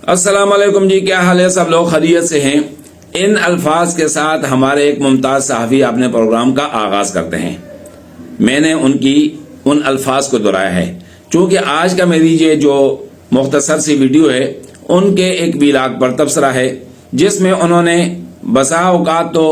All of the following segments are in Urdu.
السلام علیکم جی، کیا حال ہے؟ سب لوگ خیریت سے ہیں؟ ان الفاظ کے ساتھ ہمارے ایک ممتاز صحافی اپنے پروگرام کا آغاز کرتے ہیں۔ میں نے ان الفاظ کو دہرایا ہے چونکہ آج کا میری یہ جو مختصر سی ویڈیو ہے ان کے ایک ویلاگ پر تبصرہ ہے، جس میں انہوں نے بسا اوقات تو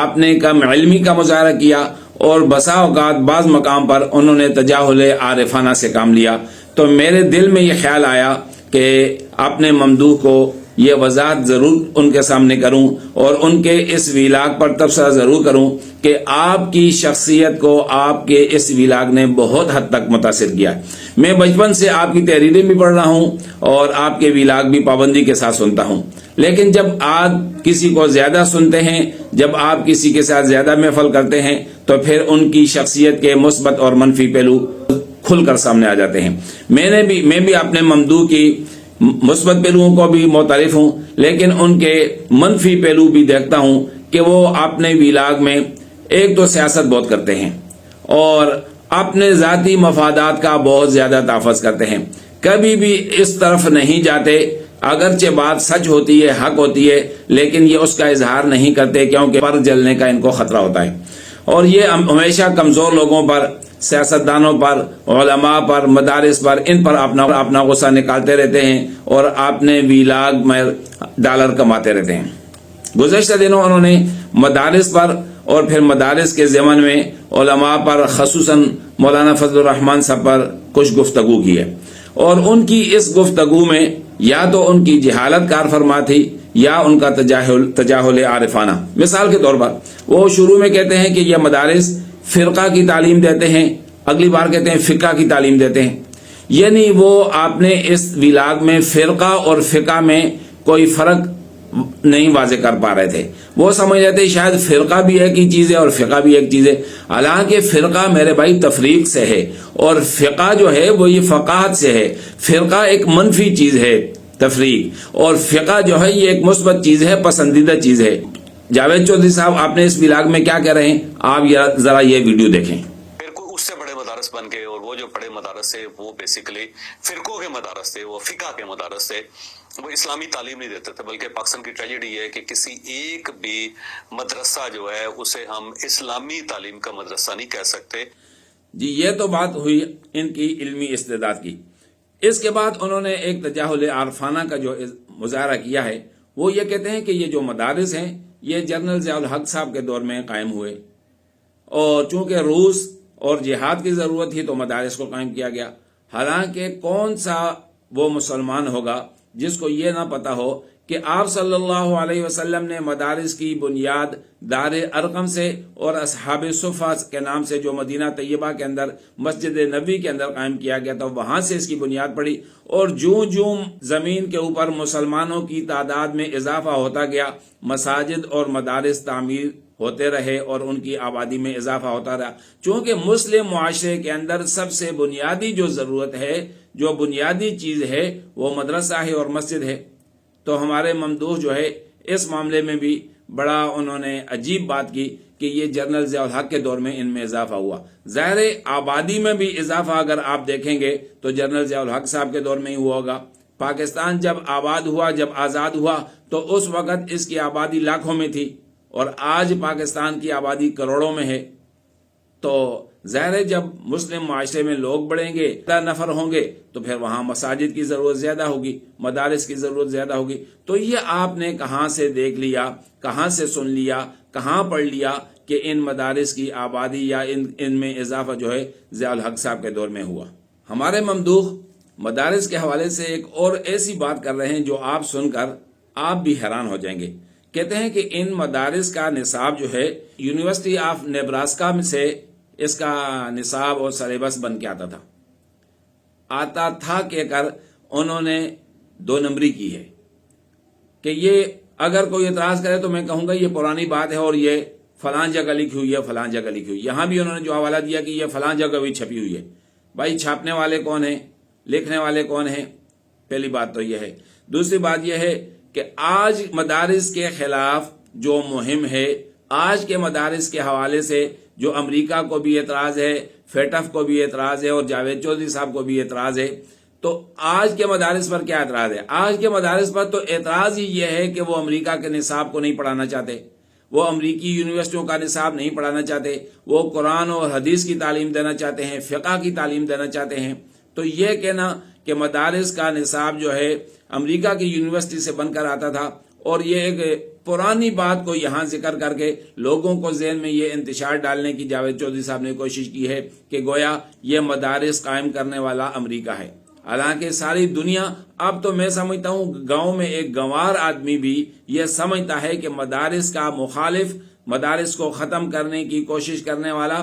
آپ نے کم علمی کا مظاہرہ کیا اور بسا اوقات بعض مقام پر انہوں نے تجاہل عارفانہ سے کام لیا۔ تو میرے دل میں یہ خیال آیا کہ اپنے ممدوح کو یہ وضاحت ضرور ان کے سامنے کروں اور ان کے اس ویلاگ پر تبصرہ ضرور کروں کہ آپ کی شخصیت کو آپ کے اس ویلاگ نے بہت حد تک متاثر کیا۔ میں بچپن سے آپ کی تحریریں بھی پڑھ رہا ہوں اور آپ کے ویلاگ بھی پابندی کے ساتھ سنتا ہوں، لیکن جب آپ کسی کو زیادہ سنتے ہیں، جب آپ کسی کے ساتھ زیادہ محفل کرتے ہیں تو پھر ان کی شخصیت کے مثبت اور منفی پہلو کھل کر سامنے آ جاتے ہیں۔ میں بھی اپنے ممدوح کی مثبت پہلوؤں کو بھی معترف ہوں، لیکن ان کے منفی پہلو بھی دیکھتا ہوں کہ وہ اپنے ویلاگ میں ایک تو سیاست بہت کرتے ہیں اور اپنے ذاتی مفادات کا بہت زیادہ تحفظ کرتے ہیں، کبھی بھی اس طرف نہیں جاتے۔ اگرچہ بات سچ ہوتی ہے، حق ہوتی ہے، لیکن یہ اس کا اظہار نہیں کرتے کیونکہ پر جلنے کا ان کو خطرہ ہوتا ہے، اور یہ ہمیشہ کمزور لوگوں پر، سیاستدانوں پر، علماء پر، مدارس پر، ان پر اپنا غصہ نکالتے رہتے ہیں اور اپنے ویلاگ میں ڈالر کماتے رہتے ہیں۔ گزشتہ دنوں انہوں نے مدارس پر اور پھر مدارس کے ضمن میں علماء پر، خصوصاً مولانا فضل الرحمان صاحب پر کچھ گفتگو کی ہے، اور ان کی اس گفتگو میں یا تو ان کی جہالت کار فرما تھی یا ان کا تجاہل عارفانہ۔ مثال کے طور پر وہ شروع میں کہتے ہیں کہ یہ مدارس فرقہ کی تعلیم دیتے ہیں، اگلی بار کہتے ہیں فقہ کی تعلیم دیتے ہیں، یعنی وہ آپ نے اس ویلاگ میں فرقہ اور فقہ میں کوئی فرق نہیں واضح کر پا رہے تھے۔ وہ سمجھ رہے تھے شاید فرقہ بھی ایک ہی چیز ہے اور فقہ بھی ایک چیز ہے، حالانکہ فرقہ میرے بھائی تفریق سے ہے اور فقہ جو ہے وہ یہ فقاہت سے ہے۔ فرقہ ایک منفی چیز ہے تفریق، اور فقہ جو ہے یہ ایک مثبت چیز ہے، پسندیدہ چیز ہے۔ جاوید چودھری صاحب آپ نے اس ویلاگ میں کیا کہہ رہے ہیں، آپ ذرا یہ ویڈیو دیکھیں۔ پھر اس سے بڑے مدارس بن گئے، اور وہ جو بڑے مدارس تھے وہ بیسیکلی فرقوں کے مدارس تھے، وہ فقہ کے مدارس تھے، وہ اسلامی تعلیم نہیں دیتے تھے۔ بلکہ پاکستان کی ٹریجڈی ہے کہ کسی ایک بھی مدرسہ جو ہے اسے ہم اسلامی تعلیم کا مدرسہ نہیں کہہ سکتے۔ جی، یہ تو بات ہوئی ان کی علمی استعداد کی۔ اس کے بعد انہوں نے ایک تجاہل عارفانہ کا جو مظاہرہ کیا ہے، وہ یہ کہتے ہیں کہ یہ جو مدارس ہیں یہ جنرل ضیاء الحق صاحب کے دور میں قائم ہوئے، اور چونکہ روس اور جہاد کی ضرورت تھی تو مدارس کو قائم کیا گیا۔ حالانکہ کون سا وہ مسلمان ہوگا جس کو یہ نہ پتا ہو کہ آپ صلی اللہ علیہ وسلم نے مدارس کی بنیاد دار ارقم سے اور اصحاب صفہ کے نام سے جو مدینہ طیبہ کے اندر مسجد نبی کے اندر قائم کیا گیا تھا، وہاں سے اس کی بنیاد پڑی، اور جوں زمین کے اوپر مسلمانوں کی تعداد میں اضافہ ہوتا گیا، مساجد اور مدارس تعمیر ہوتے رہے اور ان کی آبادی میں اضافہ ہوتا رہا۔ چونکہ مسلم معاشرے کے اندر سب سے بنیادی جو ضرورت ہے، جو بنیادی چیز ہے، وہ مدرسہ ہے اور مسجد ہے۔ تو ہمارے ممدوح جو ہے اس معاملے میں بھی بڑا انہوں نے عجیب بات کی کہ یہ جنرل ضیاء الحق کے دور میں ان میں اضافہ ہوا۔ ظاہر آبادی میں بھی اضافہ اگر آپ دیکھیں گے تو جنرل ضیاء الحق صاحب کے دور میں ہی ہوا ہوگا۔ پاکستان جب آباد ہوا، جب آزاد ہوا، تو اس وقت اس کی آبادی لاکھوں میں تھی، اور آج پاکستان کی آبادی کروڑوں میں ہے۔ تو ظاہر ہے جب مسلم معاشرے میں لوگ بڑھیں گے، زیادہ نفر ہوں گے، تو پھر وہاں مساجد کی ضرورت زیادہ ہوگی، مدارس کی ضرورت زیادہ ہوگی۔ تو یہ آپ نے کہاں سے دیکھ لیا، کہاں سے سن لیا، کہاں پڑھ لیا کہ ان مدارس کی آبادی یا ان میں اضافہ جو ہے ضیاء الحق صاحب کے دور میں ہوا؟ ہمارے ممدوح مدارس کے حوالے سے ایک اور ایسی بات کر رہے ہیں جو آپ سن کر آپ بھی حیران ہو جائیں گے۔ کہتے ہیں کہ ان مدارس کا نصاب جو ہے یونیورسٹی آف نیبراسکا میں سے اس کا نصاب اور سلیبس بن کے آتا تھا کہہ کر انہوں نے 2 نمبری کی ہے کہ یہ اگر کوئی اعتراض کرے تو میں کہوں گا یہ پرانی بات ہے اور یہ فلاں جگہ لکھی ہوئی ہے، فلاں جگہ لکھی ہوئی ہے۔ یہاں بھی انہوں نے جو حوالہ دیا کہ یہ فلاں جگہ بھی چھپی ہوئی ہے۔ بھائی چھاپنے والے کون ہیں، لکھنے والے کون ہیں؟ پہلی بات تو یہ ہے۔ دوسری بات یہ ہے کہ آج مدارس کے خلاف جو مہم ہے، آج کے مدارس کے حوالے سے جو امریکہ کو بھی اعتراض ہے، فیٹف کو بھی اعتراض ہے اور جاوید چودھری صاحب کو بھی اعتراض ہے، تو تو آج کے مدارس پر کیا اعتراض ہے؟ آج کے مدارس پر تو اعتراض ہی یہ ہے کہ وہ امریکہ کے نصاب کو نہیں پڑھانا چاہتے، وہ امریکی یونیورسٹیوں کا نصاب نہیں پڑھانا چاہتے، وہ قرآن اور حدیث کی تعلیم دینا چاہتے ہیں، فقہ کی تعلیم دینا چاہتے ہیں۔ تو یہ کہنا کہ مدارس کا نصاب جو ہے امریکہ کی یونیورسٹی سے بن کر آتا تھا، اور یہ ایک پرانی بات کو یہاں ذکر کر کے لوگوں کو ذہن میں یہ انتشار ڈالنے کی جاوید چودھری صاحب نے کوشش کی ہے کہ گویا یہ مدارس قائم کرنے والا امریکہ ہے۔ حالانکہ ساری دنیا، اب تو میں سمجھتا ہوں گاؤں میں ایک گنوار آدمی بھی یہ سمجھتا ہے کہ مدارس کا مخالف، مدارس کو ختم کرنے کی کوشش کرنے والا،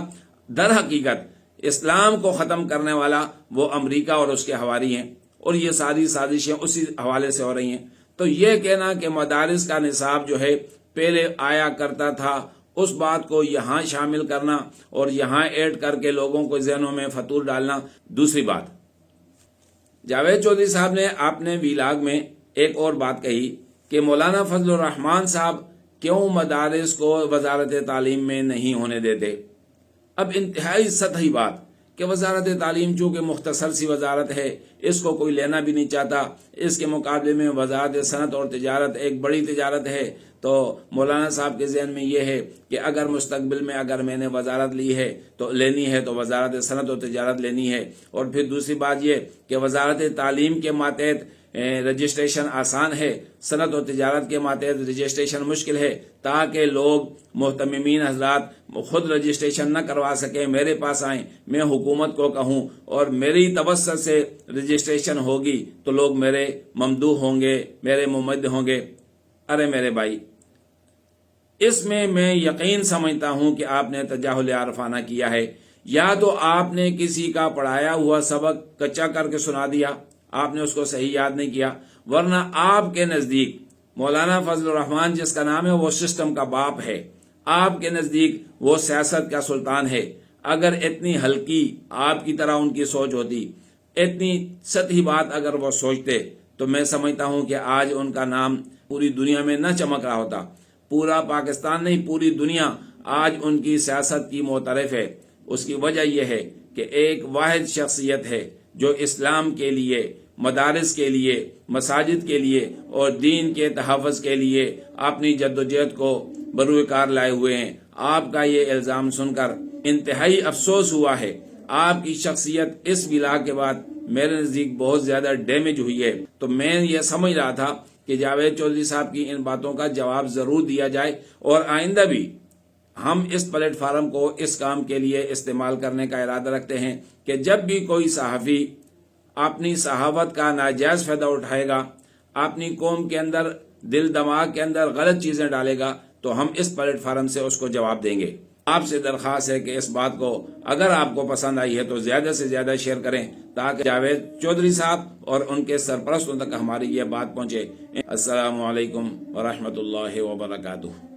در حقیقت اسلام کو ختم کرنے والا وہ امریکہ اور اس کے حواری ہیں، اور یہ ساری سازشیں اسی حوالے سے ہو رہی ہیں۔ تو یہ کہنا کہ مدارس کا نصاب جو ہے پہلے آیا کرتا تھا، اس بات کو یہاں شامل کرنا اور یہاں ایڈ کر کے لوگوں کو ذہنوں میں فطور ڈالنا۔ دوسری بات، جاوید چودھری صاحب نے اپنے ویلاگ میں ایک اور بات کہی کہ مولانا فضل الرحمان صاحب کیوں مدارس کو وزارت تعلیم میں نہیں ہونے دیتے۔ اب انتہائی سطحی بات کہ وزارت تعلیم چونکہ مختصر سی وزارت ہے، اس کو کوئی لینا بھی نہیں چاہتا، اس کے مقابلے میں وزارت صنعت اور تجارت ایک بڑی تجارت ہے۔ تو مولانا صاحب کے ذہن میں یہ ہے کہ اگر مستقبل میں اگر میں نے وزارت لی ہے تو لینی ہے تو وزارت صنعت اور تجارت لینی ہے۔ اور پھر دوسری بات یہ کہ وزارت تعلیم کے ماتحت رجسٹریشن آسان ہے، صنعت اور تجارت کے ماتحت رجسٹریشن مشکل ہے، تاکہ لوگ محتممین حضرات خود رجسٹریشن نہ کروا سکیں، میرے پاس آئیں، میں حکومت کو کہوں اور میری توسط سے رجسٹریشن ہوگی تو لوگ میرے ممدوح ہوں گے، میرے ممد ہوں گے۔ ارے میرے بھائی، اس میں یقین سمجھتا ہوں کہ آپ نے تجاہل عارفانہ کیا ہے، یا تو آپ نے کسی کا پڑھایا ہوا سبق کچا کر کے سنا دیا، آپ نے اس کو صحیح یاد نہیں کیا، ورنہ آپ کے نزدیک مولانا فضل الرحمان جس کا نام ہے وہ سسٹم کا باپ ہے، آپ کے نزدیک وہ سیاست کا سلطان ہے۔ اگر اتنی ہلکی آپ کی طرح ان کی سوچ ہوتی، اتنی سطحی بات اگر وہ سوچتے، تو میں سمجھتا ہوں کہ آج ان کا نام پوری دنیا میں نہ چمک رہا ہوتا۔ پورا پاکستان نہیں، پوری دنیا آج ان کی سیاست کی معترف ہے۔ اس کی وجہ یہ ہے کہ ایک واحد شخصیت ہے جو اسلام کے لیے، مدارس کے لیے، مساجد کے لیے اور دین کے تحفظ کے لیے اپنی جدوجہد کو بروئے کار لائے ہوئے ہیں۔ آپ کا یہ الزام سن کر انتہائی افسوس ہوا ہے۔ آپ کی شخصیت اس ویلاگ کے بعد میرے نزدیک بہت زیادہ ڈیمیج ہوئی ہے۔ تو میں یہ سمجھ رہا تھا کہ جاوید چودھری صاحب کی ان باتوں کا جواب ضرور دیا جائے، اور آئندہ بھی ہم اس پلیٹ فارم کو اس کام کے لیے استعمال کرنے کا ارادہ رکھتے ہیں کہ جب بھی کوئی صحافی اپنی صحافت کا ناجائز فائدہ اٹھائے گا، اپنی قوم کے اندر، دل دماغ کے اندر غلط چیزیں ڈالے گا، تو ہم اس پلیٹ فارم سے اس کو جواب دیں گے۔ آپ سے درخواست ہے کہ اس بات کو اگر آپ کو پسند آئی ہے تو زیادہ سے زیادہ شیئر کریں، تاکہ جاوید چودھری صاحب اور ان کے سرپرستوں تک ہماری یہ بات پہنچے۔ السلام علیکم ورحمۃ اللہ وبرکاتہ۔